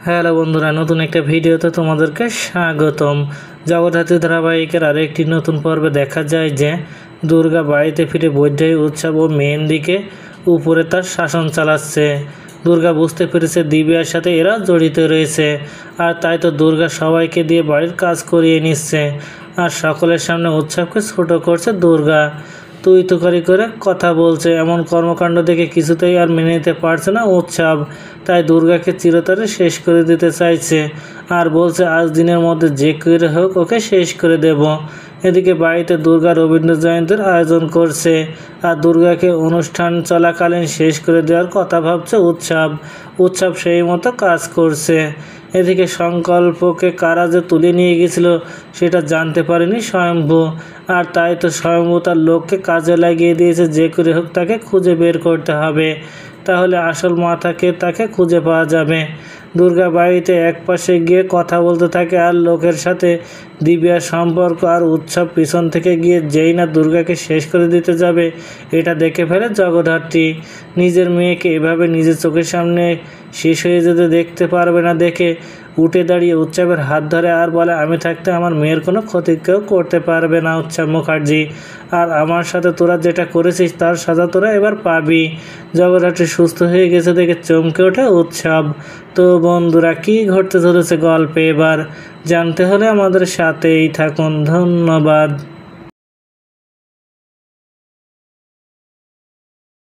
Hello বন্ধুরা, নতুন একটা ভিডিওতে তোমাদেরকে স্বাগতম। জগদ্ধাত্রী ধারাবাহিকের আরেকটি নতুন পর্বে দেখা যায় যে দুর্গা বাড়িতে ফিরে বৈদ্যুতিক উৎসব ও মেহেন্দিকে উপরে তার শাসন চালাচ্ছে। দুর্গা বুঝতে পেরেছে দিব্যার সাথে এরা জড়িত রয়েছে, আর তাই তো দুর্গা সবাইকে দিয়ে বাড়ির কাজ করিয়ে নিচ্ছে, আর সকলের সামনে উৎসবকে ছোট করছে। দুর্গা তুই তুকারি করে কথা বলছে, এমন কর্মকাণ্ড দেখে কিছুতেই আর মেনে নিতে পারছে না উৎসব। তাই দুর্গাকে চিরতরে শেষ করে দিতে চাইছে, আর বলছে আজ দিনের মধ্যে যে করে হোক ওকে শেষ করে দেব। এদিকে বাড়িতে দুর্গা রবীন্দ্র জয়ন্তীর আয়োজন করছে, আর দুর্গাকে অনুষ্ঠান চলাকালীন শেষ করে দেওয়ার কথা ভাবছে উৎসব সেই মতো কাজ করছে। এদিকে সংকল্পকে কারা যে তুলে নিয়ে গেছিল সেটা জানতে পারেনি স্বয়ম্ভু, আর তাই তো স্বয়ম্ভু তার লোককে কাজে লাগিয়ে দিয়েছে। যে করে হোক তাকে খুঁজে বের করতে হবে, তাহলে আসল মাথাকে তাকে খুঁজে পাওয়া যাবে। দুর্গা বাড়িতে একপাশে গিয়ে কথা বলতে থাকে আর লোকের সাথে দিব্যার সম্পর্ক, আর উৎসব পিছন থেকে গিয়ে যেই না দুর্গাকে শেষ করে দিতে যাবে এটা দেখে ফেলে জগদ্ধাত্রী। নিজের মেয়েকে এভাবে নিজের চোখের সামনে শেষ হয়ে যেতে দেখতে পারবে না দেখে উঠে দাঁড়িয়ে উৎসবের হাত ধরে আর বলে, আমি থাকতে আমার মেয়ের কোনো ক্ষতি কেউ করতে পারবে না উৎসব মুখার্জি, আর আমার সাথে তোরা যেটা করেছিস তার সাজা তোরা এবার পাবি। জগদ্ধাত্রী সুস্থ হয়ে গেছে দেখে চমকে ওঠে উৎসব। তো বন্ধুরা, কী ঘটতে চলেছে গল্পে এবার জানতে হলে আমাদের সাথেই থাকুন। ধন্যবাদ।